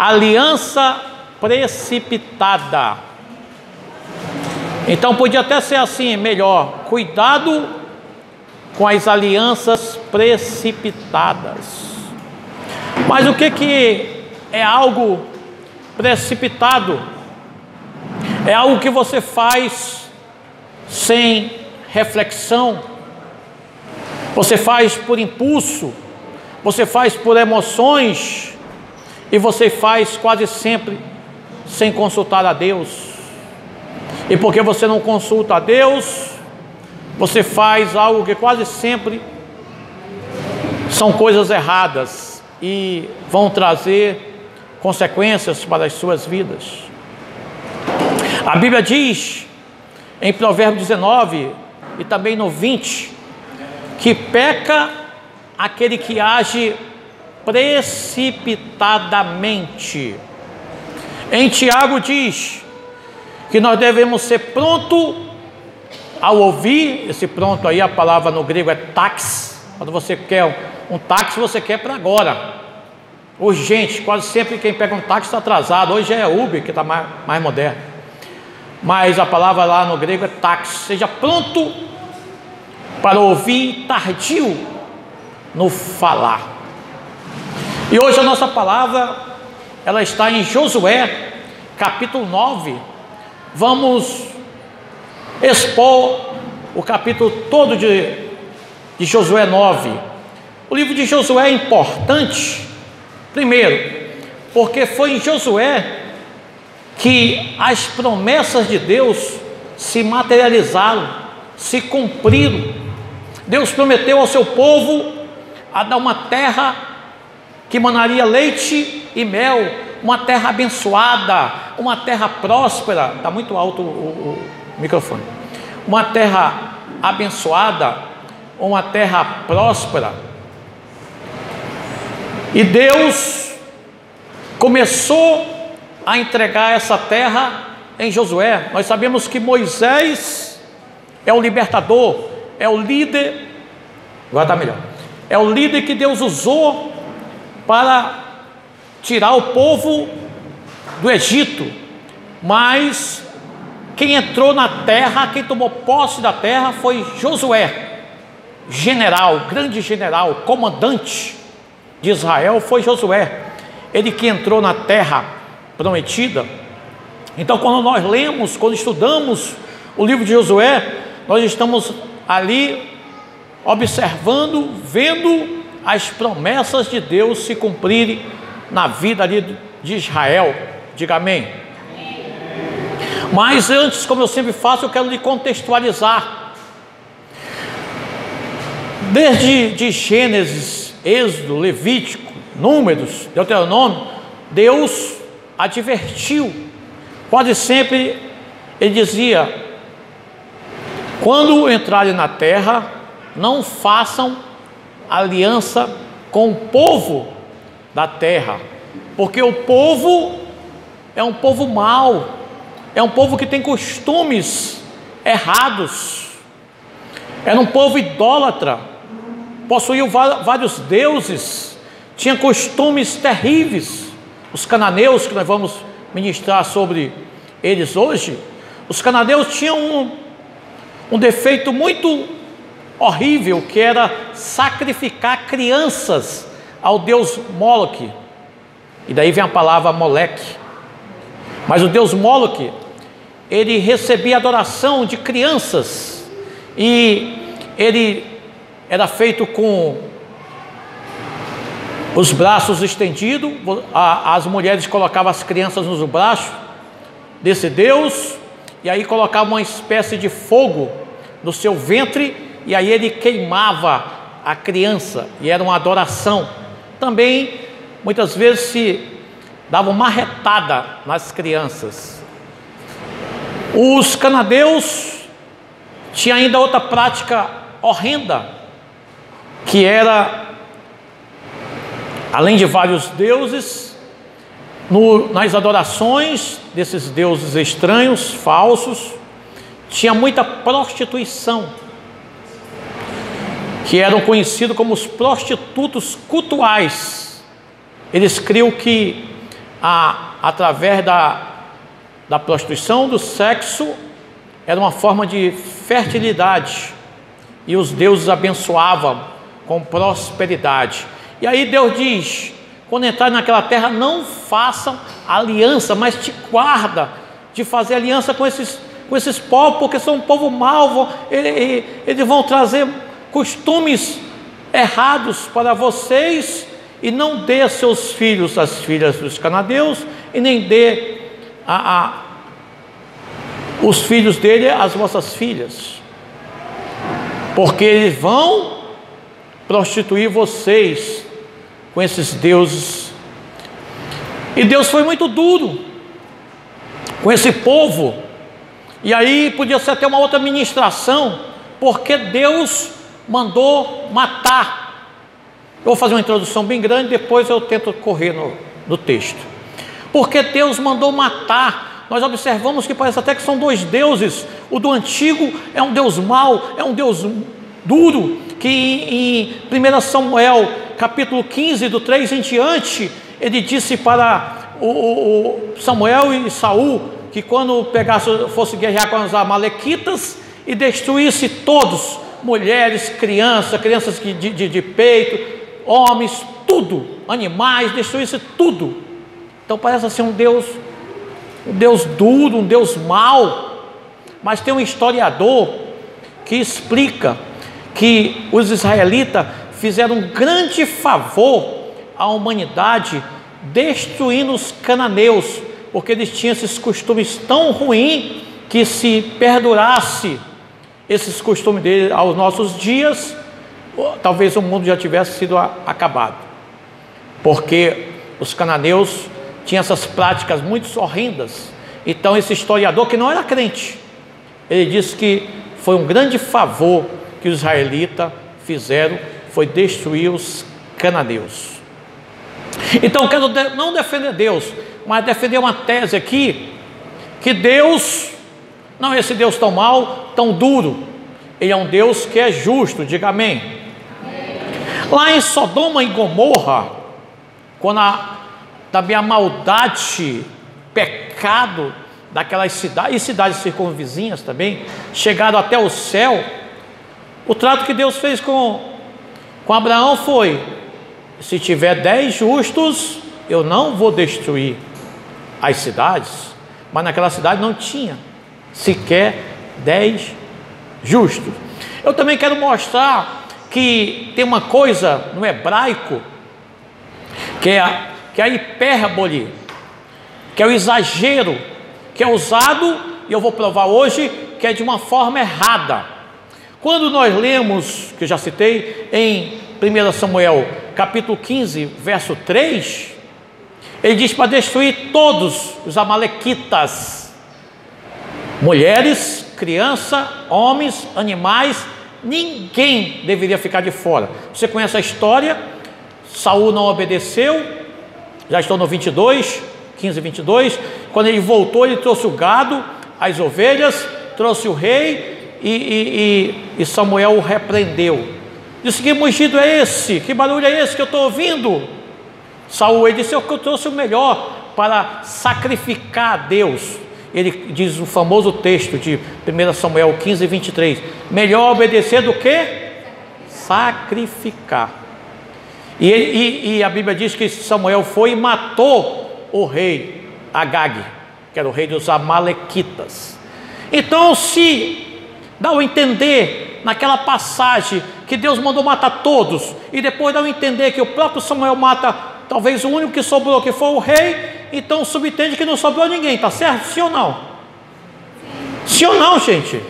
aliança precipitada. Então podia até ser assim, melhor: cuidado com as alianças precipitadas. Mas o que é algo precipitado? É algo que você faz sem reflexão, você faz por impulso, você faz por emoções, e você faz quase sempre sem consultar a Deus. E porque você não consulta a Deus, você faz algo que quase sempre são coisas erradas e vão trazer consequências para as suas vidas. A Bíblia diz em Provérbios 19 e também no 20 que peca aquele que age precipitadamente. Em Tiago diz que nós devemos ser pronto ao ouvir. Esse pronto aí, a palavra no grego é tax. Quando você quer um táxi, você quer para agora, urgente. Quase sempre quem pega um táxi está atrasado. Hoje é Uber, que está mais moderno, mas a palavra lá no grego é tax. Seja pronto para ouvir, tardio no falar. E hoje a nossa palavra, ela está em Josué, capítulo 9. Vamos expor o capítulo todo de Josué 9. O livro de Josué é importante, primeiro, porque foi em Josué que as promessas de Deus se materializaram, se cumpriram. Deus prometeu ao seu povo a dar uma terra que manaria leite e mel, uma terra abençoada, uma terra próspera. Está muito alto o microfone. Uma terra abençoada, uma terra próspera. E Deus começou a entregar essa terra em Josué. Nós sabemos que Moisés é o libertador, é o líder. Agora está melhor. É o líder que Deus usou para tirar o povo do Egito. Mas quem entrou na terra, quem tomou posse da terra foi Josué, general, grande general, comandante de Israel foi Josué. Ele que entrou na terra prometida. Então quando nós lemos, quando estudamos o livro de Josué, nós estamos ali observando, vendo as promessas de Deus se cumprirem na vida ali de Israel. Diga amém. Mas antes, como eu sempre faço, eu quero lhe contextualizar. Desde de Gênesis, Êxodo, Levítico, Números, Deuteronômio, Deus advertiu. Quase sempre ele dizia: quando entrarem na terra, não façam aliança com o povo da terra, porque o povo é um povo mau, é um povo que tem costumes errados, era um povo idólatra, possuía vários deuses, tinha costumes terríveis. Os cananeus, que nós vamos ministrar sobre eles hoje, os cananeus tinham um defeito muito horrível, que era sacrificar crianças ao deus Moloque. E daí vem a palavra Moleque. Mas o deus Moloque, ele recebia adoração de crianças, e ele era feito com os braços estendidos. As mulheres colocavam as crianças nos braços desse deus, e aí colocavam uma espécie de fogo no seu ventre, e aí ele queimava a criança, e era uma adoração. Também muitas vezes se dava uma marretada nas crianças. Os cananeus tinham ainda outra prática horrenda, que era, além de vários deuses, nas adorações desses deuses estranhos, falsos, tinha muita prostituição, que eram conhecidos como os prostitutos cultuais. Eles criam que através da prostituição, do sexo, era uma forma de fertilidade, e os deuses abençoavam com prosperidade. E aí Deus diz: quando entrarem naquela terra, não façam aliança, mas te guarda de fazer aliança com esses povos, porque são um povo mau, eles vão trazer costumes errados para vocês, e não dê a seus filhos as filhas dos cananeus, e nem dê os filhos dele às vossas filhas, porque eles vão prostituir vocês com esses deuses. E Deus foi muito duro com esse povo. E aí podia ser até uma outra ministração, porque Deus mandou matar. Eu vou fazer uma introdução bem grande, depois eu tento correr no texto. Porque Deus mandou matar. Nós observamos que parece até que são dois deuses. O do antigo é um Deus mau, é um Deus duro, que em 1 Samuel capítulo 15, do 3 em diante, ele disse para o Samuel e Saul, que quando fosse guerrear com os amalequitas e destruísse todos, mulheres, crianças de peito, homens, tudo, animais, destruísse tudo. Então parece assim um Deus duro, um Deus mau. Mas tem um historiador que explica que os israelitas fizeram um grande favor à humanidade destruindo os cananeus, porque eles tinham esses costumes tão ruins, que se perdurasse esses costumes deles aos nossos dias, talvez o mundo já tivesse sido acabado, porque os cananeus tinham essas práticas muito horrendas. Então esse historiador, que não era crente, ele disse que foi um grande favor que os israelitas fizeram, foi destruir os cananeus. Então quero não defender Deus, mas defender uma tese aqui, que Deus não é esse Deus tão mau, tão duro. Ele é um Deus que é justo, diga amém. Lá em Sodoma e Gomorra, quando também a maldade, pecado daquelas cidades, e cidades circunvizinhas também, chegaram até o céu, o trato que Deus fez com Abraão foi: se tiver 10 justos, eu não vou destruir as cidades. Mas naquela cidade não tinha sequer 10 justos. Eu também quero mostrar que tem uma coisa no hebraico, que é a hipérbole, que é o exagero, que é usado, e eu vou provar hoje, que é de uma forma errada. Quando nós lemos, que eu já citei, em 1 Samuel capítulo 15, verso 3, ele diz para destruir todos os amalequitas, mulheres, crianças, homens, animais, ninguém deveria ficar de fora. Você conhece a história? Saul não obedeceu, já estou no 22, 15 e 22, quando ele voltou, ele trouxe o gado, as ovelhas, trouxe o rei, e Samuel o repreendeu. Disse: que mugido é esse? Que barulho é esse que eu estou ouvindo? Saul, ele disse: eu trouxe o melhor para sacrificar a Deus. Ele diz o famoso texto de 1 Samuel 15, 23, melhor obedecer do que sacrificar. E a Bíblia diz que Samuel foi e matou o rei Agag, que era o rei dos amalequitas. Então, se dá a entender naquela passagem que Deus mandou matar todos, e depois dá a entender que o próprio Samuel mata talvez o único que sobrou, que foi o rei, então subentende que não sobrou ninguém, tá certo? Sim ou não? Sim ou não, gente?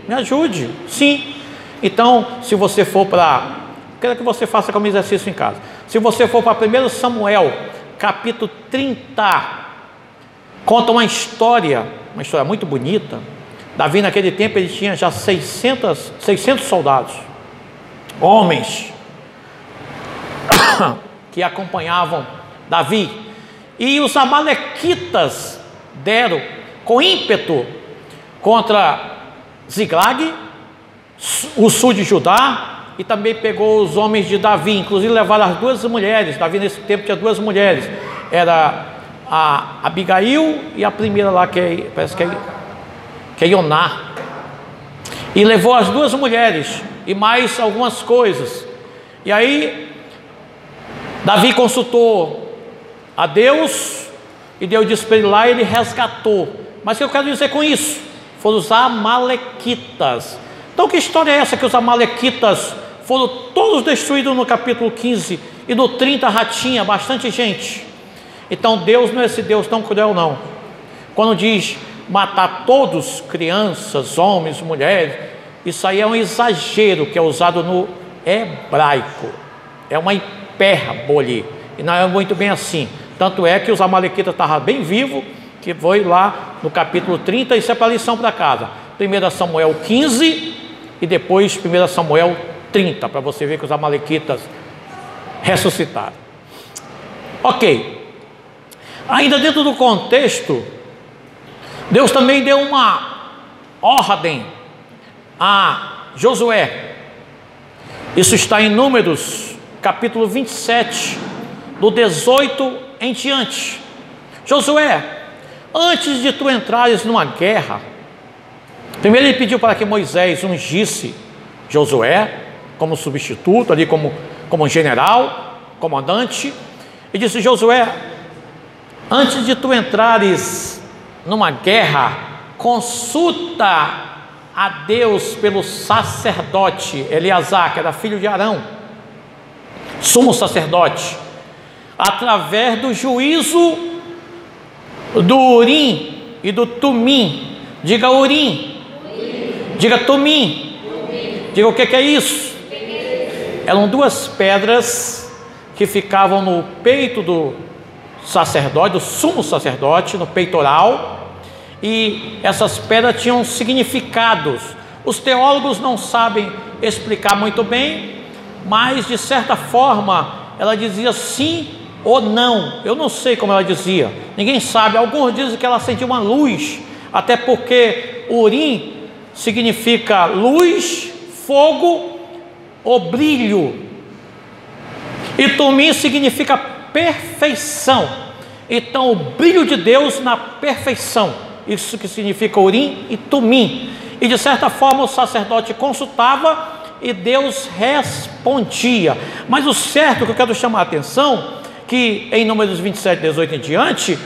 Me ajude. Sim. Então, se você for para... quero que você faça como exercício em casa. Se você for para 1 Samuel capítulo 30, conta uma história muito bonita. Davi naquele tempo ele tinha já 600 soldados, homens, que acompanhavam Davi. E os amalequitas deram com ímpeto contra Ziglag, o sul de Judá, e também pegou os homens de Davi, inclusive levaram as duas mulheres. Davi nesse tempo tinha duas mulheres, era a Abigail e a primeira lá, parece que é Ioná. E levou as duas mulheres e mais algumas coisas. E aí Davi consultou a Deus, e Deus disse para ele lá, e ele resgatou. Mas o que eu quero dizer com isso? Foram os amalequitas. Então que história é essa que os amalequitas foram todos destruídos no capítulo 15, e no 30 já tinha bastante gente? Então Deus não é esse Deus tão cruel não. Quando diz matar todos, crianças, homens, mulheres, isso aí é um exagero que é usado no hebraico, é uma hipérbole, e não é muito bem assim. Tanto é que os amalequitas estavam bem vivos, que foi lá no capítulo 30, isso é para lição para casa. 1 Samuel 15 e depois 1 Samuel 30, para você ver que os amalequitas ressuscitaram. Ok, ainda dentro do contexto, Deus também deu uma ordem a Josué. Isso está em Números capítulo 27, do 18 em diante. Josué, antes de tu entrares numa guerra, primeiro ele pediu para que Moisés ungisse Josué como substituto, ali como general, comandante, e disse: Josué, antes de tu entrares numa guerra, consulta a Deus pelo sacerdote Eleazar, que era filho de Arão, sumo sacerdote, através do juízo do Urim e do Tumim. Diga Urim, diga Tumim, diga o que é isso? Eram duas pedras que ficavam no peito do sacerdote, do sumo sacerdote, no peitoral, e essas pedras tinham significados. Os teólogos não sabem explicar muito bem, mas de certa forma ela dizia sim ou não. Eu não sei como ela dizia, ninguém sabe. Alguns dizem que ela sentiu uma luz, até porque Urim significa luz, fogo ou brilho, e Tumim significa perfeição. Então o brilho de Deus na perfeição, isso que significa Urim e Tumim. E de certa forma o sacerdote consultava e Deus respondia. Mas o certo que eu quero chamar a atenção, que em Números 27, 18 em diante,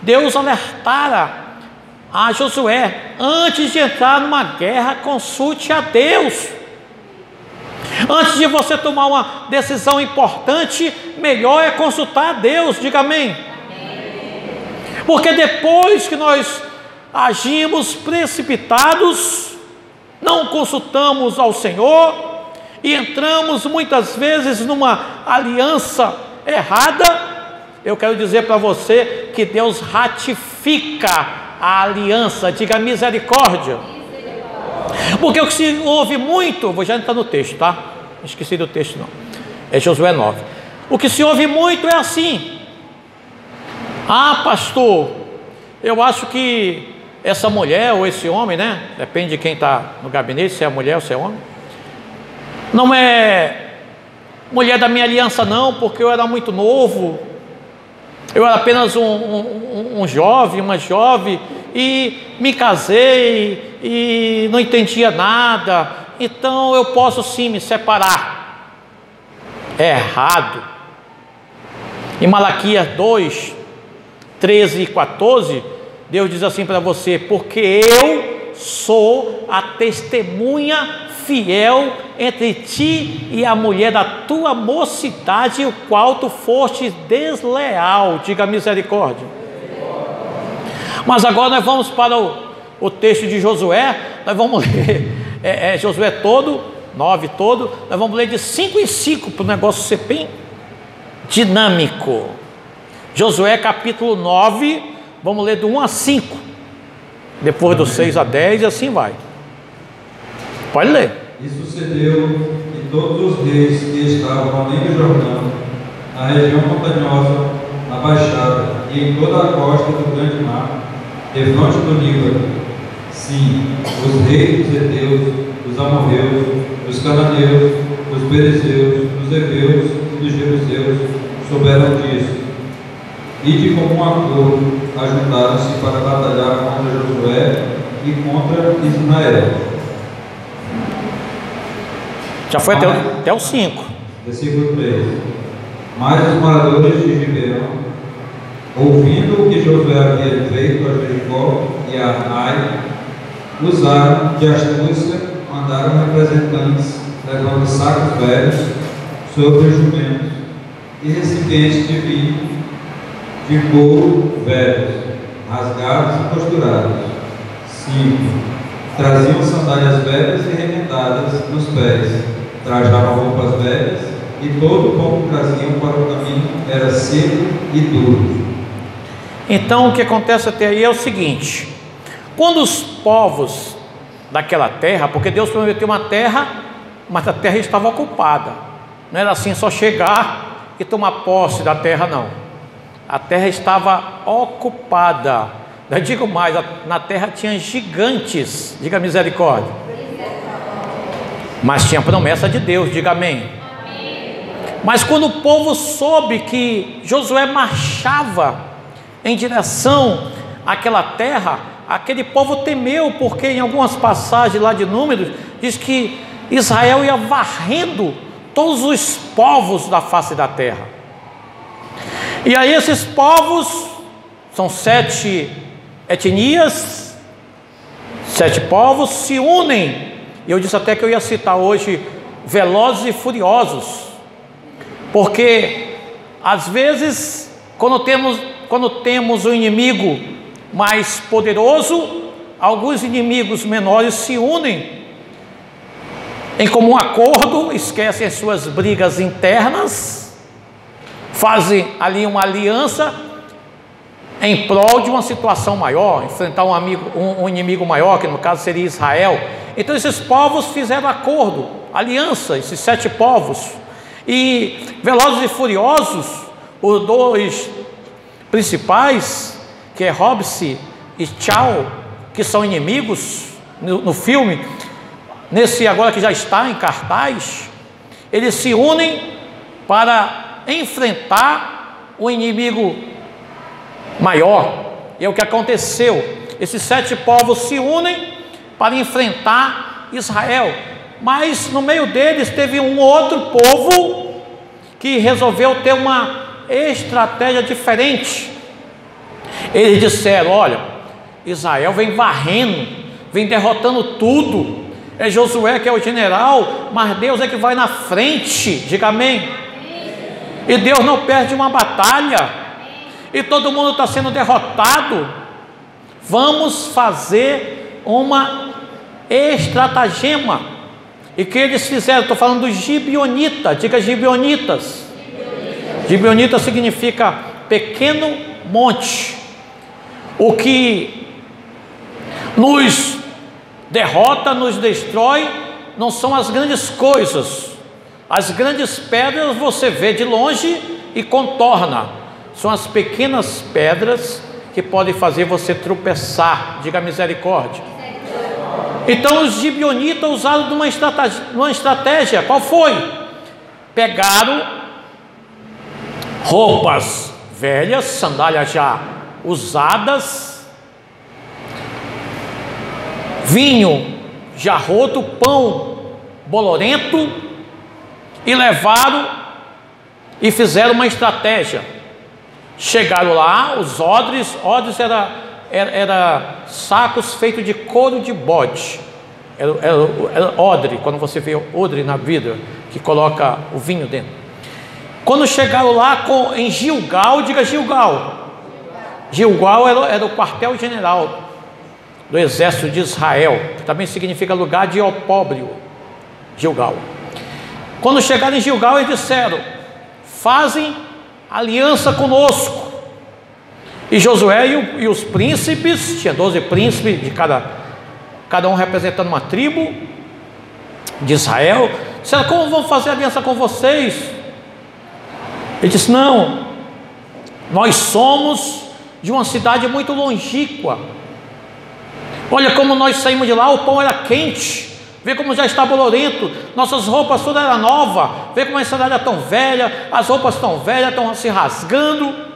Deus alertara a Josué: antes de entrar numa guerra, consulte a Deus. Antes de você tomar uma decisão importante, melhor é consultar a Deus. Diga amém. Porque depois que nós agimos precipitados, não consultamos ao Senhor e entramos muitas vezes numa aliança errada, eu quero dizer para você que Deus ratifica a aliança. Diga misericórdia. Porque o que se ouve muito, vou já entrar no texto, tá? Não esqueci do texto não, é Josué 9. O que se ouve muito é assim: ah, pastor, eu acho que essa mulher ou esse homem, né? Depende de quem está no gabinete, se é mulher ou se é homem. Não é mulher da minha aliança não, porque eu era muito novo. Eu era apenas um jovem, uma jovem, e me casei e não entendia nada. Então eu posso sim me separar. É errado. Em Malaquias 2, 13 e 14, Deus diz assim para você: porque eu sou a testemunha fiel entre ti e a mulher da tua mocidade, o qual tu foste desleal. Diga misericórdia. Mas agora nós vamos para o texto de Josué. Nós vamos ler Josué todo, 9 todo. Nós vamos ler de 5 em 5 para o negócio ser bem dinâmico. Josué capítulo 9, vamos ler do 1 a 5, depois do 6 a 10 e assim vai. Pode ler. E sucedeu que todos os reis que estavam além do Jordão, na região montanhosa, na baixada e em toda a costa do grande mar, defronte do Líbano, sim, os reis dos heteus, dos amorreus, dos cananeus, dos perezeus, dos heveus e dos jebuseus souberam disso. e de comum acordo ajuntaram-se para batalhar contra Josué e contra Israel. Já foi até o 5. Versículo 3. Mas os moradores de Gibeão, ouvindo o que Josué havia feito a Jericó e a Ai, usaram de astúcia, mandaram representantes levando sacos velhos sobre os jumentos e recipientes de vinho de couro velhos, rasgados e costurados. 5. Traziam sandálias velhas e remendadas nos pés, trajavam roupas velhas, e todo o pão que traziam para o caminho era seco e duro. Então o que acontece até aí é o seguinte: quando os povos daquela terra, porque Deus prometeu uma terra, mas a terra estava ocupada, não era assim só chegar e tomar posse da terra, não. A terra estava ocupada. Eu digo mais, na terra tinha gigantes, diga misericórdia, mas tinha promessa de Deus, diga amém. Mas quando o povo soube que Josué marchava em direção àquela terra, aquele povo temeu, porque em algumas passagens lá de Números diz que Israel ia varrendo todos os povos da face da terra. E aí esses povos, são 7 etnias, 7 povos, se unem. E eu disse até que eu ia citar hoje Velozes e Furiosos, porque às vezes quando temos um inimigo mais poderoso, alguns inimigos menores se unem em comum acordo, esquecem as suas brigas internas, fazem ali uma aliança em prol de uma situação maior, enfrentar um inimigo maior, que no caso seria Israel. Então esses povos fizeram acordo, aliança, esses 7 povos. E Velozes e Furiosos, os 2 principais, que é Hobbs e Shaw, que são inimigos no filme, nesse agora que já está em cartaz, eles se unem para enfrentar o inimigo maior. E é o que aconteceu. Esses 7 povos se unem para enfrentar Israel, mas no meio deles teve um outro povo que resolveu ter uma estratégia diferente. Eles disseram: olha, Israel vem varrendo, vem derrotando tudo, é Josué que é o general, mas Deus é que vai na frente, diga amém. E Deus não perde uma batalha, e todo mundo está sendo derrotado. Vamos fazer uma estratagema. E que eles fizeram? Estou falando dos gibeonitas, diga gibeonitas. Gibeonita significa pequeno monte. O que nos derrota, nos destrói, não são as grandes coisas. As grandes pedras você vê de longe e contorna. São as pequenas pedras que podem fazer você tropeçar, diga misericórdia. Então os gibeonitas usaram de uma estratégia. Qual foi? Pegaram roupas velhas, sandálias já usadas, vinho já roto, pão bolorento, e levaram e fizeram uma estratégia. Chegaram lá, os odres era sacos feitos de couro de bode, era odre, quando você vê odre na vida, que coloca o vinho dentro. Quando chegaram lá em Gilgal, diga Gilgal. Gilgal era o quartel-general do exército de Israel, que também significa lugar de opróbrio, Gilgal. Quando chegaram em Gilgal, eles disseram: fazem aliança conosco. E Josué e os príncipes, tinha 12 príncipes, de cada um representando uma tribo de Israel, disseram: como vamos fazer aliança com vocês? Ele disse: não, nós somos de uma cidade muito longínqua. Olha como nós saímos de lá, o pão era quente, vê como já está bolorento, nossas roupas todas eram novas, vê como a cidade é tão velha, as roupas estão velhas, estão se rasgando.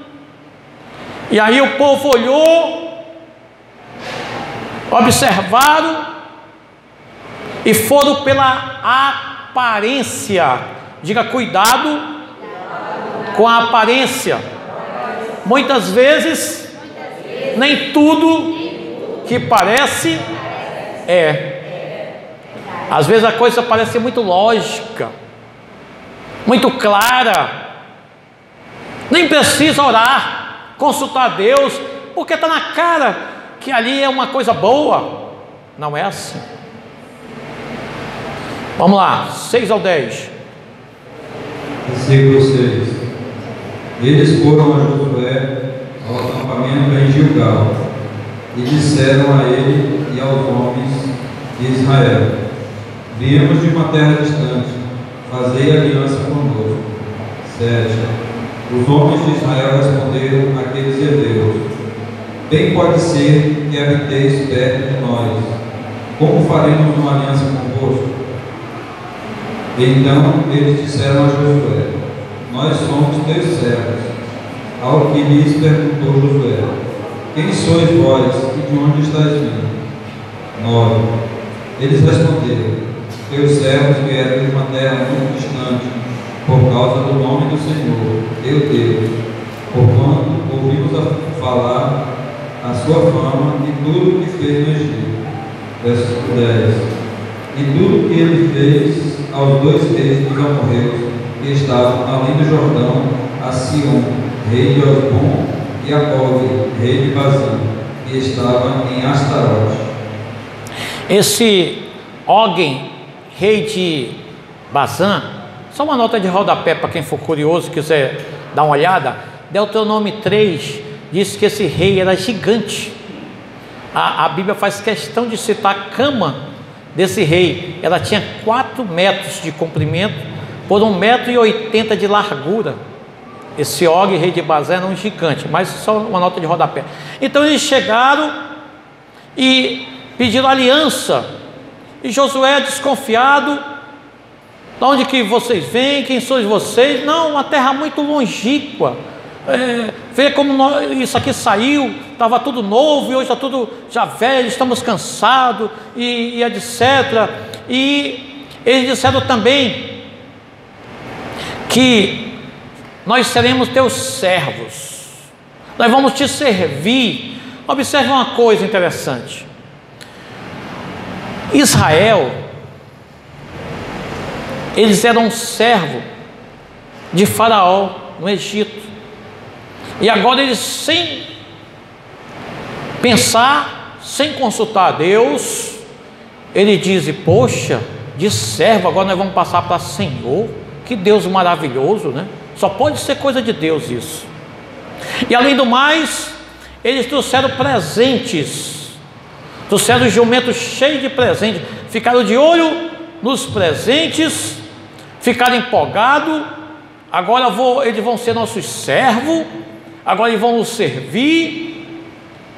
E aí o povo olhou, observaram e foram pela aparência. Diga, cuidado com a aparência. Muitas vezes, nem tudo que parece é. Às vezes a coisa parece muito lógica, muito clara. Nem precisa orar, consultar Deus, porque está na cara que ali é uma coisa boa. Não é assim. Vamos lá, 6 ao 10. Versículo 6. Eles foram a Josué ao acampamento em Gilgal e disseram a ele e aos homens de Israel: viemos de uma terra distante, fazei aliança conosco. 7. Os homens de Israel responderam àqueles hebreus: bem pode ser que habiteis perto de nós. Como faremos uma aliança convosco? Então eles disseram a Josué: nós somos teus servos. Ao que lhes perguntou Josué: quem sois vós e de onde estáis vindo? 9. Eles responderam: teus servos vieram de uma terra muito distante, por causa do nome do Senhor, teu Deus, porquanto ouvimos falar a sua fama e tudo o que fez no Egito. Verso 10. E tudo que ele fez aos 2 reis dos amorreus que estavam além do Jordão, a Sion, rei de Osbom, e a Og, rei de Bazã, que estava em Astarote. Esse Og, rei de Bazã, só uma nota de rodapé para quem for curioso, quiser dar uma olhada. Deuteronômio 3 diz que esse rei era gigante. A Bíblia faz questão de citar a cama desse rei. Ela tinha 4 metros de comprimento por 1,80 m de largura. Esse Og, rei de Bazã, era um gigante, mas só uma nota de rodapé. Então eles chegaram e pediram aliança. E Josué, desconfiado: de onde que vocês vêm? Quem sois vocês? Não, uma terra muito longínqua. Vê como isso aqui saiu, estava tudo novo e hoje está tudo já velho, estamos cansados e etc. E eles disseram também que nós seremos teus servos, nós vamos te servir. Observe uma coisa interessante: Israel, eles eram servo de Faraó no Egito, e agora eles, sem pensar, sem consultar a Deus, ele diz: poxa, de servo agora nós vamos passar para Senhor. Que Deus maravilhoso, né? Só pode ser coisa de Deus isso. E além do mais, eles trouxeram presentes, trouxeram jumento cheio de presentes, ficaram de olho nos presentes, ficaram empolgados. Agora eles vão ser nossos servos, agora eles vão nos servir,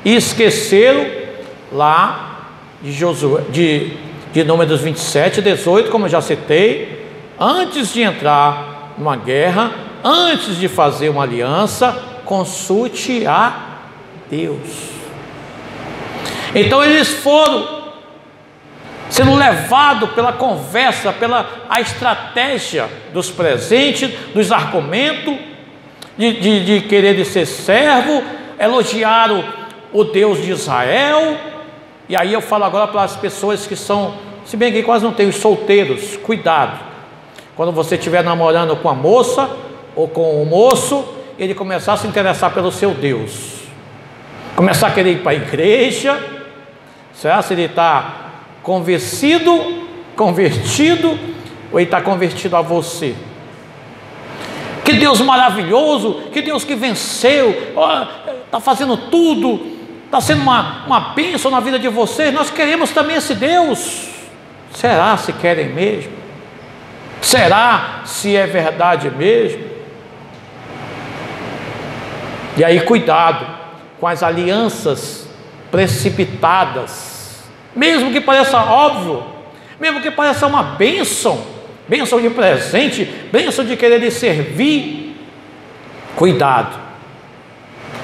e esqueceram lá de Josué, de Números 27, 18, como eu já citei. Antes de entrar numa guerra, antes de fazer uma aliança, consulte a Deus. Então eles foram sendo levados pela conversa, pela a estratégia dos presentes, dos argumentos, de querer ser servo. Elogiaram o Deus de Israel. E aí eu falo agora para as pessoas que são, se bem que quase não tem, os solteiros: cuidado quando você estiver namorando com a moça ou com o moço, ele começar a se interessar pelo seu Deus, começar a querer ir para a igreja. Será se ele está convertido, ou ele está convertido a você? Que Deus maravilhoso, que Deus que venceu, está fazendo tudo, está sendo uma bênção na vida de vocês. Nós queremos também esse Deus. Será se querem mesmo? Será se é verdade mesmo? E aí, cuidado com as alianças precipitadas, mesmo que pareça óbvio, mesmo que pareça uma bênção de presente, bênção de querer lhe servir. Cuidado.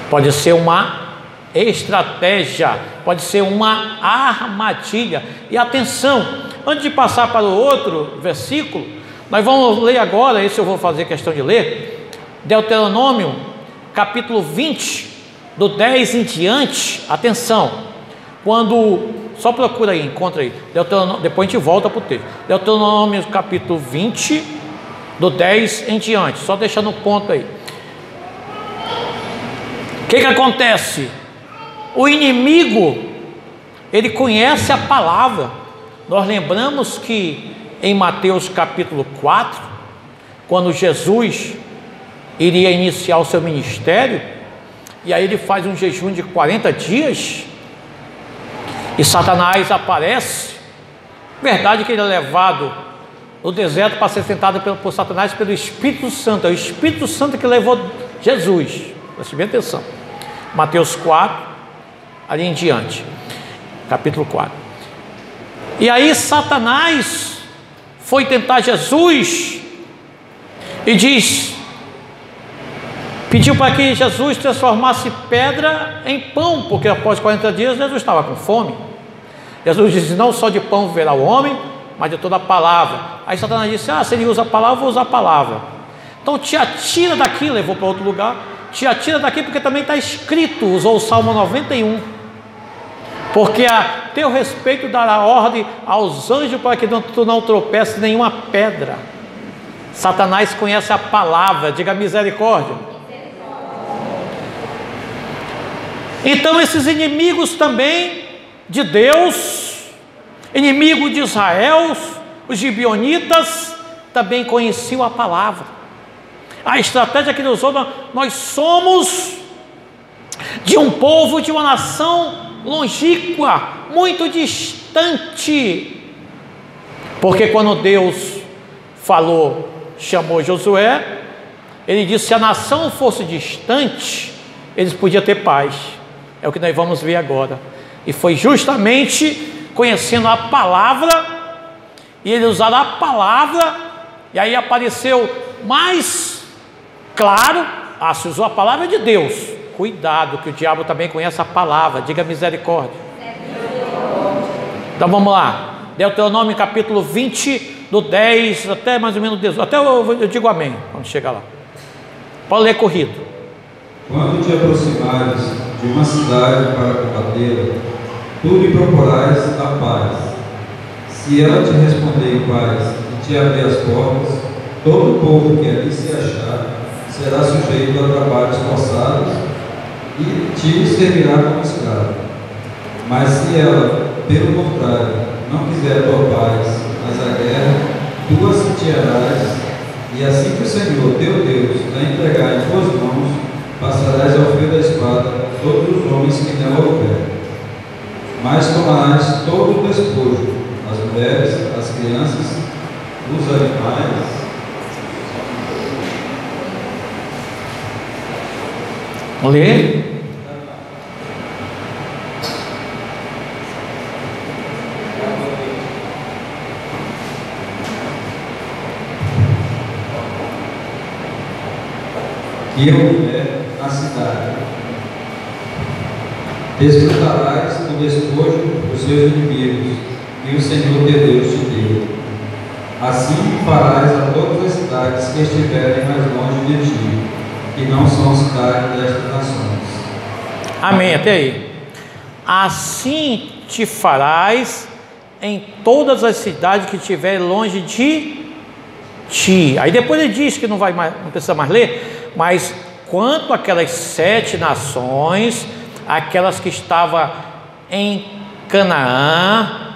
pode ser uma estratégia, pode ser uma armadilha. E atenção, antes de passar para o outro versículo, nós vamos ler agora, esse eu vou fazer questão de ler, Deuteronômio, capítulo 20, do 10 em diante. Atenção, quando, só procura aí, encontra aí, depois a gente volta para o texto. Deuteronômio, capítulo 20, do 10 em diante, só deixando um ponto aí. O que acontece? O inimigo, ele conhece a palavra. Nós lembramos que em Mateus capítulo 4, quando Jesus iria iniciar o seu ministério, e aí ele faz um jejum de 40 dias, e Satanás aparece. Verdade que ele é levado no deserto para ser tentado por Satanás pelo Espírito Santo. É o Espírito Santo que levou Jesus. Preste bem atenção. Mateus 4, ali em diante, capítulo 4. E aí Satanás foi tentar Jesus e pediu para que Jesus transformasse pedra em pão, porque após 40 dias Jesus estava com fome. Jesus disse: não só de pão viverá o homem, mas de toda a palavra. Aí Satanás disse: se ele usa a palavra, eu vou usar a palavra. Então te atira daqui, levou para outro lugar. Te atira daqui, porque também está escrito, usou o Salmo 91, porque a teu respeito dará ordem aos anjos para que tu não tropeces nenhuma pedra. Satanás conhece a palavra, diga misericórdia. Então esses inimigos também de Deus, inimigo de Israel, os gibeonitas, também conheciam a palavra. A estratégia que ele usou: nós somos de um povo, de uma nação longínqua, muito distante, porque quando Deus falou, chamou Josué, ele disse: se a nação fosse distante, eles podiam ter paz. É o que nós vamos ver agora. E foi justamente conhecendo a palavra, e ele usaram a palavra, e aí apareceu mais claro: se usou a palavra de Deus, cuidado, que o diabo também conhece a palavra, diga misericórdia. Então vamos lá, Deuteronômio capítulo 20, do 10 até mais ou menos 18, até eu digo amém, quando chegar lá. Pode ler corrido. Quando te aproximares de uma cidade para combatê-la, tu lhe procurarás a paz. Se ela te responder em paz e te abrir as portas, todo o povo que ali se achar será sujeito a trabalhos forçados e te servirá como escravo. Mas se ela, pelo contrário, não quiser a tua paz, mas a guerra, tu a sitiarás, e assim que o Senhor, teu Deus, a entregar em tuas mãos, passarás ao fio da espada todos os homens que nela houver. Mas tomarás todo o despojo, as mulheres, as crianças, os animais. Lê. Que houver na cidade. Desfrutarás do despojo dos seus inimigos, e o Senhor teu Deus te deu. Assim farás a todas as cidades que estiverem mais longe de ti, que não são cidades destas nações. Amém, até aí. Assim te farás em todas as cidades que estiverem longe de ti. Aí depois ele diz que não precisa mais ler, mas quanto àquelas 7 nações, aquelas que estavam em Canaã,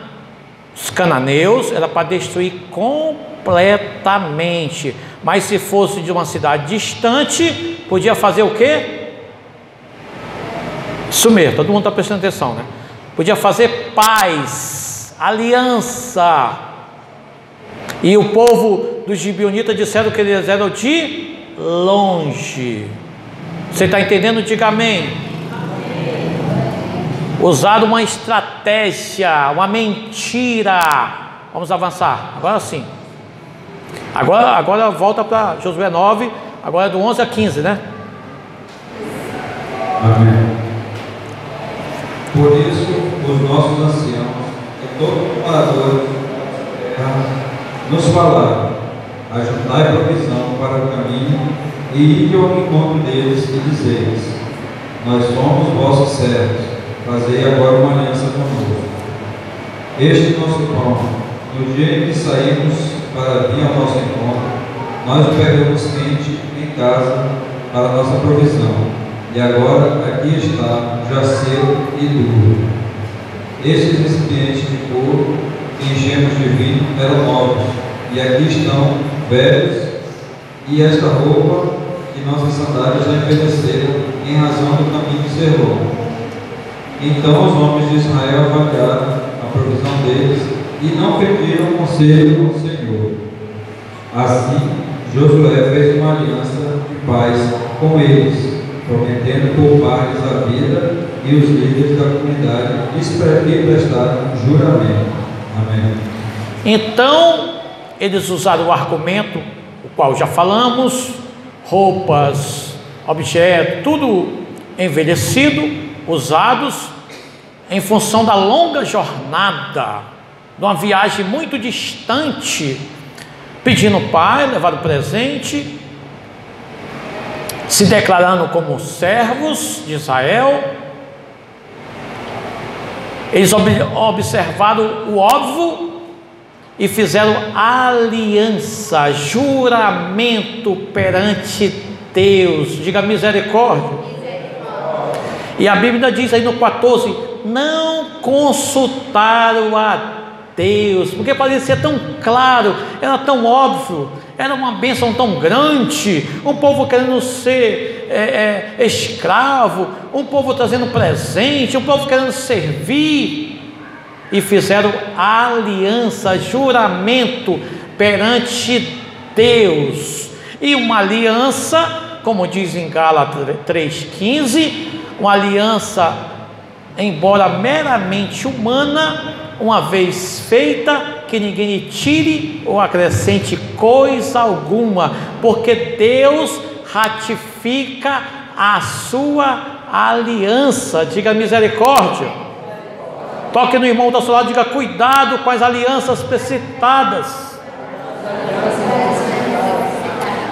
os cananeus, era para destruir completamente. Mas se fosse de uma cidade distante, podia fazer o quê? Isso mesmo, todo mundo está prestando atenção, né? Podia fazer paz, aliança. E o povo dos gibeonitas disseram que eles eram de longe. Você está entendendo? Diga amém. Usaram uma estratégia, uma mentira. Vamos avançar, agora sim. Agora volta para Josué 9, agora é do 11 a 15, né? Amém. Por isso, os nossos anciãos e todos os moradores da terra nos falaram: ajudai provisão para o caminho e ide ao encontro deles e dizeis: nós somos vossos servos, fazei agora uma aliança conosco. Este nosso pão, no dia em que saímos para vir ao nosso encontro, nós o pegamos quente em casa para a nossa provisão, e agora aqui está, já seco e duro. Estes recipientes de couro que enchemos de vinho eram novos, e aqui estão velhos, e esta roupa e nossas sandálias já envelheceram em razão do caminho que ser longo. Então os homens de Israel avaliaram a provisão deles e não pediram conselho ao Senhor. Assim, Josué fez uma aliança de paz com eles, prometendo poupar-lhes a vida, e os líderes da comunidade lhes prestaram juramento. Amém. Então, eles usaram o argumento, o qual já falamos: roupas, objetos, tudo envelhecido, usados, em função da longa jornada, de uma viagem muito distante, pedindo paz, levaram presente, se declarando como servos de Israel. Eles observaram o óbvio e fizeram aliança, juramento perante Deus. Diga misericórdia. E a Bíblia diz aí no 14: não consultaram a Deus, porque parecia tão claro, era tão óbvio, era uma bênção tão grande, um povo querendo ser escravo, um povo trazendo presente, um povo querendo servir, e fizeram aliança, juramento perante Deus. E uma aliança, como diz em Gálatas 3,15, uma aliança, embora meramente humana, uma vez feita, que ninguém lhe tire ou acrescente coisa alguma, porque Deus ratifica a sua aliança. Diga misericórdia. Toque no irmão do seu lado, diga: cuidado com as alianças precipitadas.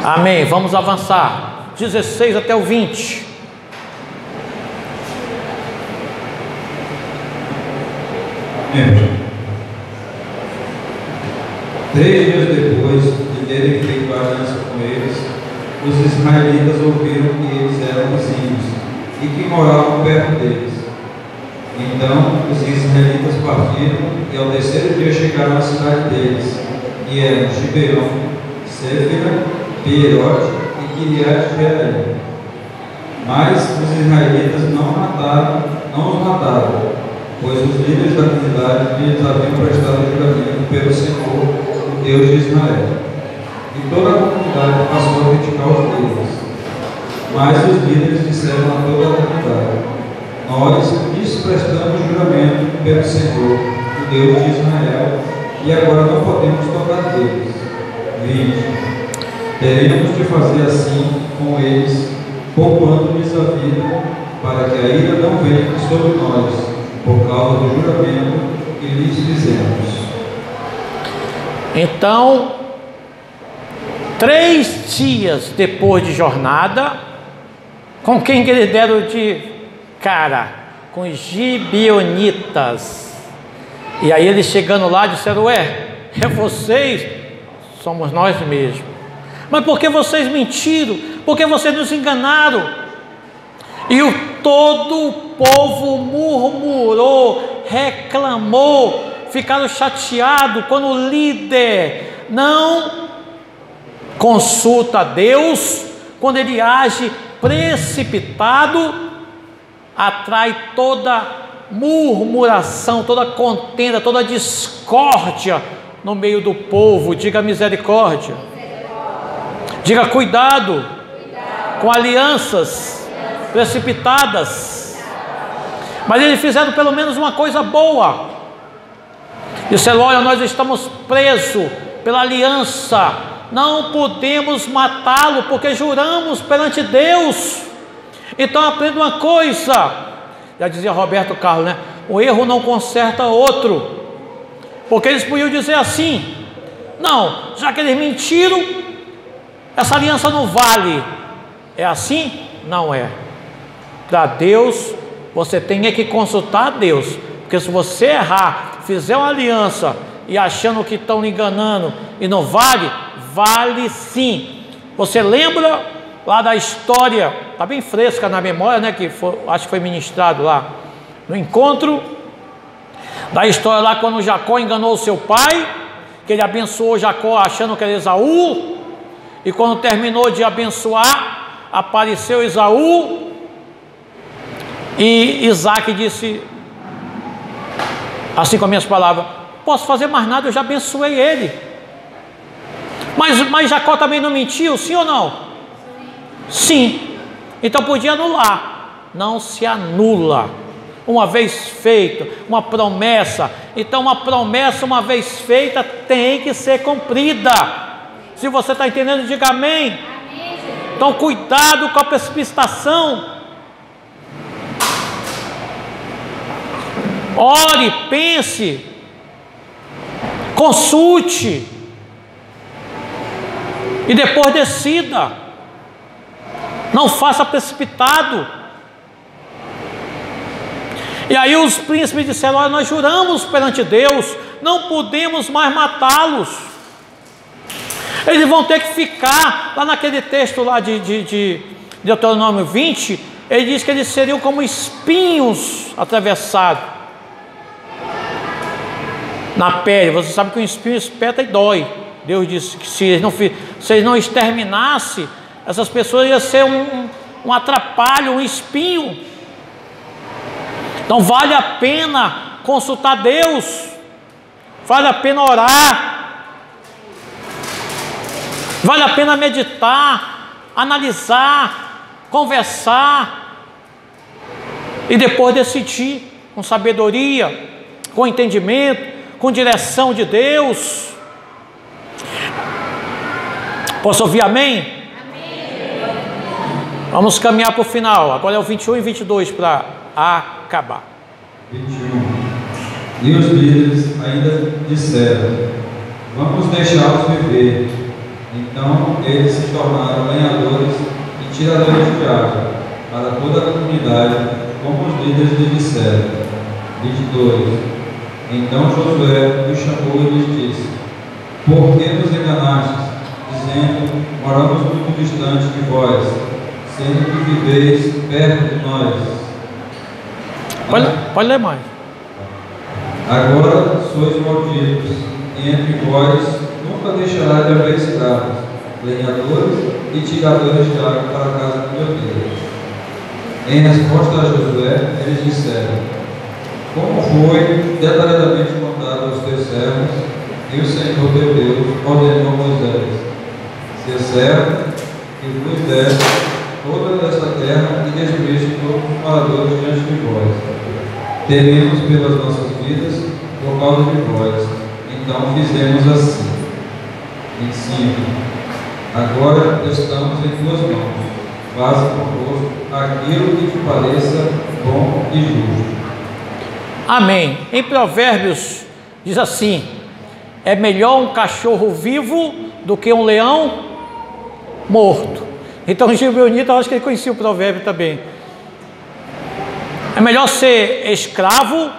Amém. Vamos avançar. 16 até o 20. Amém. 3 dias depois de terem feito a aliança com eles, os israelitas ouviram que eles eram vizinhos e que moravam perto deles. Então os israelitas partiram e ao terceiro dia chegaram à cidade deles, que eram Gibeon, Séfira, Beerote e Kiriat-Jearim. Mas os israelitas não os mataram, pois os líderes da comunidade lhes haviam prestado juramento pelo Senhor, o Deus de Israel. E toda a comunidade passou a criticar os líderes. Mas os líderes disseram a toda a comunidade: nós lhes prestamos juramento pelo Senhor, o Deus de Israel, e agora não podemos tocar deles. 20. Teremos de fazer assim com eles, poupando-lhes a vida, para que a ira não venha sobre nós, por causa do juramento que lhes fizemos. Então, 3 dias depois de jornada, com quem que eles deram de cara? Com os gibeonitas. E aí eles chegando lá disseram: é vocês? Somos nós mesmos. Mas por que vocês mentiram? Por que vocês nos enganaram? E todo o povo murmurou, reclamou, ficaram chateados quando o líder não consulta a Deus, quando ele age precipitado, atrai toda murmuração, toda contenda, toda discórdia no meio do povo. Diga misericórdia. Diga cuidado com alianças precipitadas. Mas eles fizeram pelo menos uma coisa boa. Disseram: olha, nós estamos presos pela aliança, não podemos matá-lo, porque juramos perante Deus. Então aprenda uma coisa, já dizia Roberto Carlos, né? O erro não conserta outro, porque eles podiam dizer assim: não, já que eles mentiram, essa aliança não vale. É assim? Não é. Para Deus, você tem que consultar a Deus, porque se você errar, fizer uma aliança e achando que estão lhe enganando e não vale, vale sim. Você lembra lá da história, está bem fresca na memória, né? Que foi, acho que foi ministrado lá no encontro, da história lá quando Jacó enganou o seu pai, que ele abençoou Jacó achando que era Esaú, e quando terminou de abençoar, apareceu Esaú, e Isaac disse, assim com as minhas palavras: posso fazer mais nada, eu já abençoei ele. Mas Jacó também não mentiu, sim ou não? Sim. Então podia anular. Não se anula. Uma vez feita, uma promessa. Então uma promessa, uma vez feita, tem que ser cumprida. Se você está entendendo, diga amém. Então cuidado com a precipitação. Ore, pense, consulte e depois decida. Não faça precipitado. E aí os príncipes disseram: olha, nós juramos perante Deus, não podemos mais matá-los. Eles vão ter que ficar, lá naquele texto lá de Deuteronômio 20, ele diz que eles seriam como espinhos atravessados na pele. Você sabe que um espinho espeta e dói. Deus disse que se eles não exterminassem, essas pessoas iam ser um atrapalho, um espinho. Então vale a pena consultar Deus, vale a pena orar, vale a pena meditar, analisar, conversar e depois decidir com sabedoria, com entendimento, com direção de Deus. Posso ouvir amém? Amém. Vamos caminhar para o final. Agora é o 21 e 22 para acabar. 21. E os líderes ainda disseram: vamos deixá-los viver. Então eles se tornaram lenhadores e tiradores de água para toda a comunidade, como os líderes lhe disseram. 22. Então Josué os chamou e lhes disse: por que nos enganastes, dizendo: moramos muito distante de vós, sendo que viveis perto de nós? Pode ler mais. Agora sois malditos, e entre vós nunca deixará de haver escravos, lenhadores e tiradores de água para a casa do meu Deus. Em resposta a Josué, eles disseram: como foi detalhadamente contado aos teus servos, e o Senhor teu Deus ordenou a Moisés: ser servo que vos desse toda esta terra e destruísse todos os moradores diante de vós. Tememos pelas nossas vidas por causa de vós, então fizemos assim. 25. Agora estamos em tuas mãos, faze conosco aquilo que te pareça bom e justo. Amém. Em Provérbios diz assim: é melhor um cachorro vivo do que um leão morto. Então Gibeonita, eu acho que ele conhecia o provérbio também. É melhor ser escravo,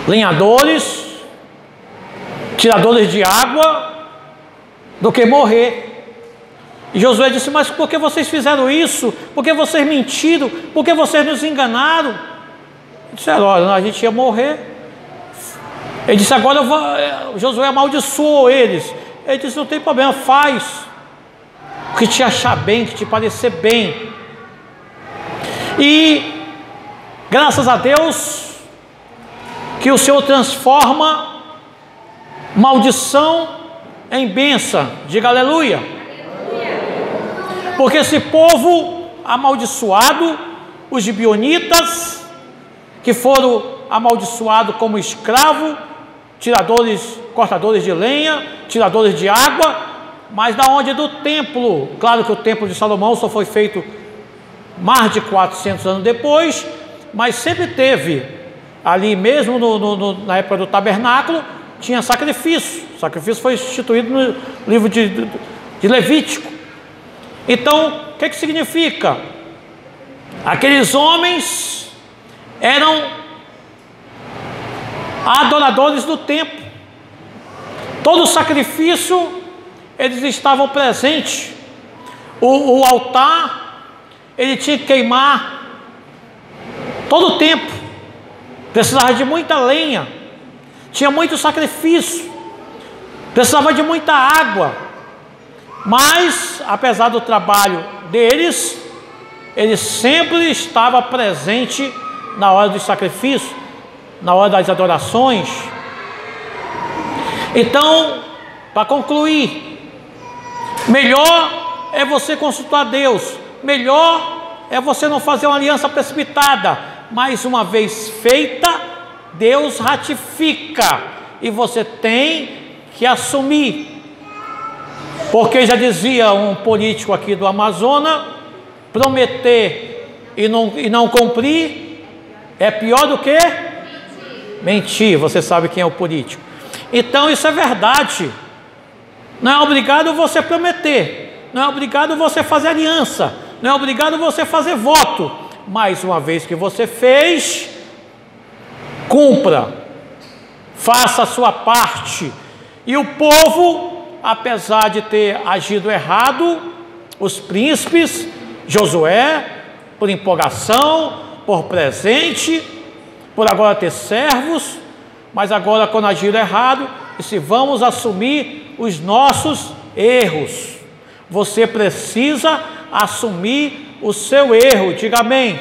lenhadores, tiradores de água, do que morrer. E Josué disse: mas por que vocês fizeram isso? Por que vocês mentiram? Por que vocês nos enganaram? Disseram: olha, a gente ia morrer. Ele disse: agora eu vou. Josué amaldiçoou eles. Ele disse: não tem problema, faz o que te achar bem, que te parecer bem. E graças a Deus que o Senhor transforma maldição em bênção. Diga aleluia. Porque esse povo amaldiçoado, os gibeonitas, que foram amaldiçoados como escravo, tiradores, cortadores de lenha, tiradores de água, mas da onde? Do templo. Claro que o templo de Salomão só foi feito mais de 400 anos depois, mas sempre teve ali mesmo na época do tabernáculo, tinha sacrifício. O sacrifício foi instituído no livro de Levítico. Então, o que significa? Aqueles homens eram adoradores do templo. Todo sacrifício eles estavam presentes. O altar ele tinha que queimar todo o tempo. Precisava de muita lenha, tinha muito sacrifício, precisava de muita água. Mas apesar do trabalho deles, ele sempre estava presente na hora do sacrifício, na hora das adorações. Então, para concluir, melhor é você consultar Deus, melhor é você não fazer uma aliança precipitada. Mais uma vez feita, Deus ratifica e você tem que assumir. Porque já dizia um político aqui do Amazonas, prometer e não cumprir é pior do que mentir. Você sabe quem é o político. Então isso é verdade. Não é obrigado você prometer, não é obrigado você fazer aliança, não é obrigado você fazer voto. Mas uma vez que você fez, cumpra, faça a sua parte. E o povo, apesar de ter agido errado, os príncipes, Josué, por empolgação, por presente, por agora ter servos, mas agora quando agiram errado, disse: vamos assumir os nossos erros. Você precisa assumir o seu erro. Diga amém.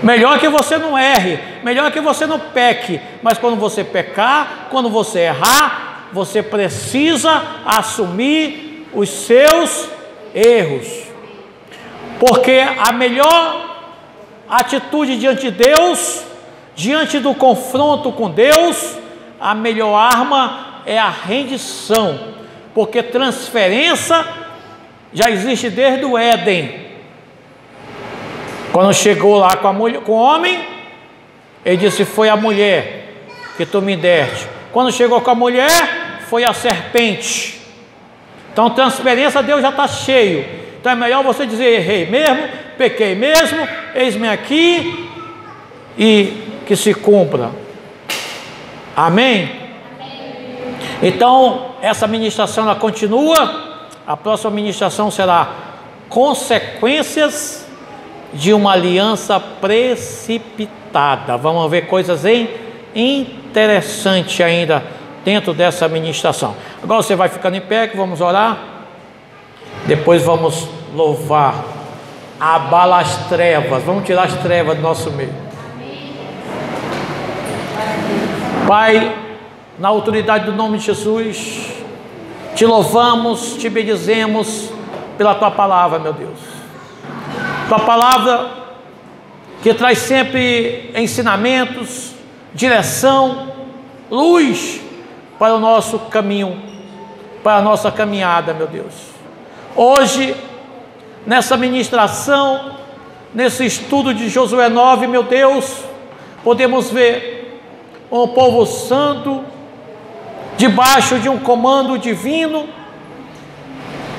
Melhor que você não erre, melhor que você não peque, mas quando você pecar, quando você errar, você precisa assumir os seus erros. Porque a melhor atitude diante de Deus, diante do confronto com Deus, a melhor arma é a rendição. Porque transferência já existe desde o Éden. Quando chegou lá com o homem, ele disse: foi a mulher que tu me deste. Quando chegou com a mulher, foi a serpente. Então transferência Deus já está cheio. Então é melhor você dizer: errei mesmo, pequei mesmo, eis-me aqui, e que se cumpra. Amém? Então essa ministração ela continua. A próxima ministração será consequências de uma aliança precipitada. Vamos ver coisas interessantes ainda dentro dessa ministração. Agora você vai ficando em pé, que vamos orar. Depois vamos louvar. Abala as trevas. Vamos tirar as trevas do nosso meio. Pai, na autoridade do nome de Jesus, te louvamos, te bendizemos pela tua palavra, meu Deus. Tua palavra que traz sempre ensinamentos, direção, luz para o nosso caminho, para a nossa caminhada, meu Deus. Hoje, nessa ministração, nesse estudo de Josué 9, meu Deus, podemos ver um povo santo, debaixo de um comando divino,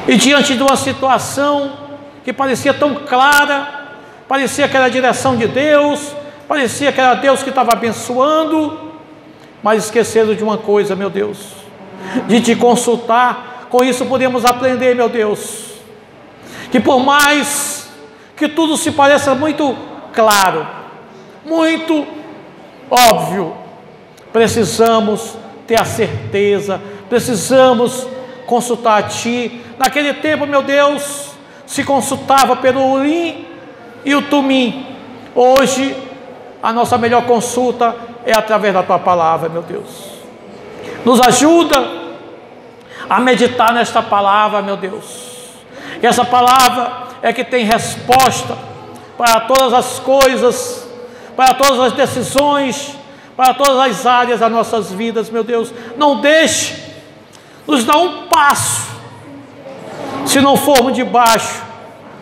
e diante de uma situação que parecia tão clara, parecia que era a direção de Deus, parecia que era Deus que estava abençoando, mas esqueceram de uma coisa, meu Deus, de te consultar. Com isso podemos aprender, meu Deus, que por mais que tudo se pareça muito claro, muito óbvio, precisamos ter a certeza, precisamos consultar a Ti. Naquele tempo, meu Deus, se consultava pelo Urim e o Tumim. Hoje, a nossa melhor consulta é através da Tua palavra, meu Deus. Nos ajuda a meditar nesta palavra, meu Deus. E essa palavra é que tem resposta para todas as coisas, para todas as decisões, para todas as áreas das nossas vidas, meu Deus. Não nos dar um passo, se não formos debaixo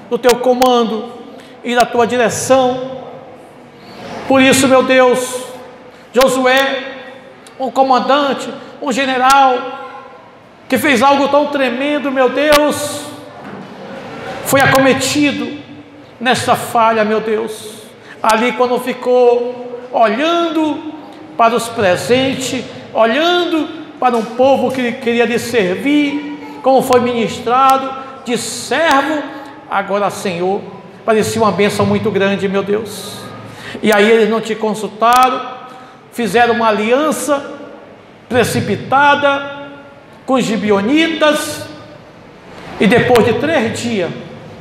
do teu comando e da tua direção. Por isso, meu Deus, Josué, um comandante, um general, que fez algo tão tremendo, meu Deus, foi acometido nessa falha, meu Deus, ali quando ficou olhando para os presentes, olhando para um povo que queria lhe servir, como foi ministrado, de servo, agora Senhor, parecia uma bênção muito grande, meu Deus. E aí eles não te consultaram, fizeram uma aliança precipitada com os gibeonitas, e depois de 3 dias,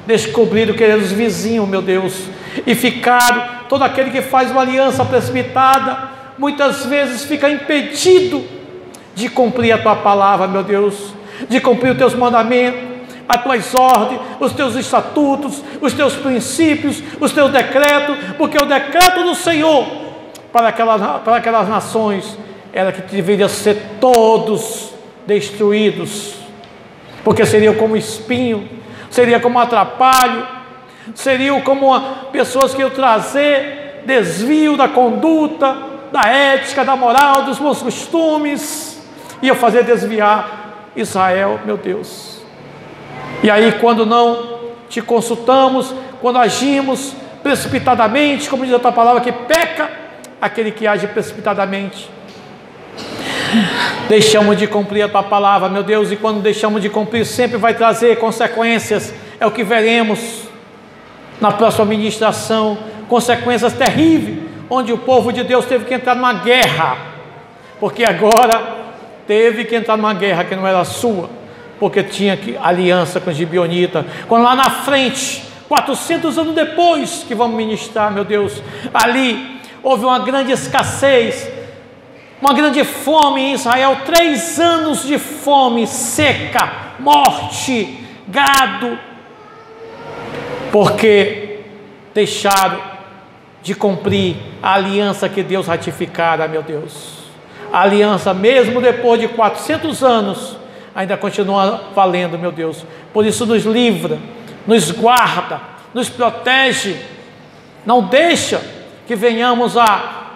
descobriram que eram os vizinhos, meu Deus, e ficaram, todo aquele que faz uma aliança precipitada, muitas vezes fica impedido de cumprir a tua palavra, meu Deus, de cumprir os teus mandamentos, as tuas ordens, os teus estatutos, os teus princípios, os teus decretos, porque o decreto do Senhor para aquelas nações era que deveriam ser todos destruídos, porque seriam como espinho, seria como atrapalho, seriam como pessoas que iam trazer desvio da conduta, da ética, da moral, dos bons costumes, iam fazer desviar Israel, meu Deus. E aí, quando não te consultamos, quando agimos precipitadamente, como diz a tua palavra, que peca aquele que age precipitadamente, deixamos de cumprir a tua palavra, meu Deus, e quando deixamos de cumprir, sempre vai trazer consequências. É o que veremos na próxima ministração, consequências terríveis, onde o povo de Deus teve que entrar numa guerra, porque agora teve que entrar numa guerra que não era sua, porque tinha aliança com os gibeonitas. Quando lá na frente, 400 anos depois que vamos ministrar, meu Deus, ali houve uma grande escassez, uma grande fome em Israel, 3 anos de fome seca, morte, gado, porque deixaram de cumprir a aliança que Deus ratificara, meu Deus. A aliança, mesmo depois de 400 anos, ainda continua valendo, meu Deus. Por isso nos livra, nos guarda, nos protege, não deixa que venhamos a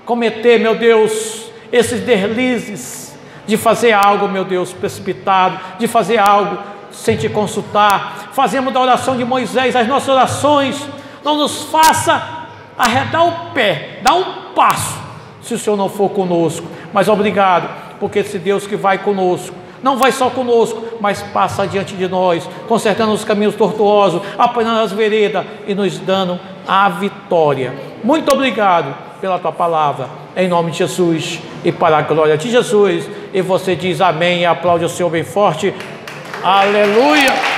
cometer, meu Deus, esses deslizes de fazer algo, meu Deus, precipitado, de fazer algo sem te consultar. Fazemos da oração de Moisés as nossas orações, não nos faça arredar o pé, dar um passo, se o Senhor não for conosco. Mas obrigado, porque esse Deus que vai conosco, não vai só conosco, mas passa adiante de nós, consertando os caminhos tortuosos, apanhando as veredas e nos dando a vitória. Muito obrigado pela tua palavra, em nome de Jesus e para a glória de Jesus. E você diz amém e aplaude o Senhor bem forte. Aleluia.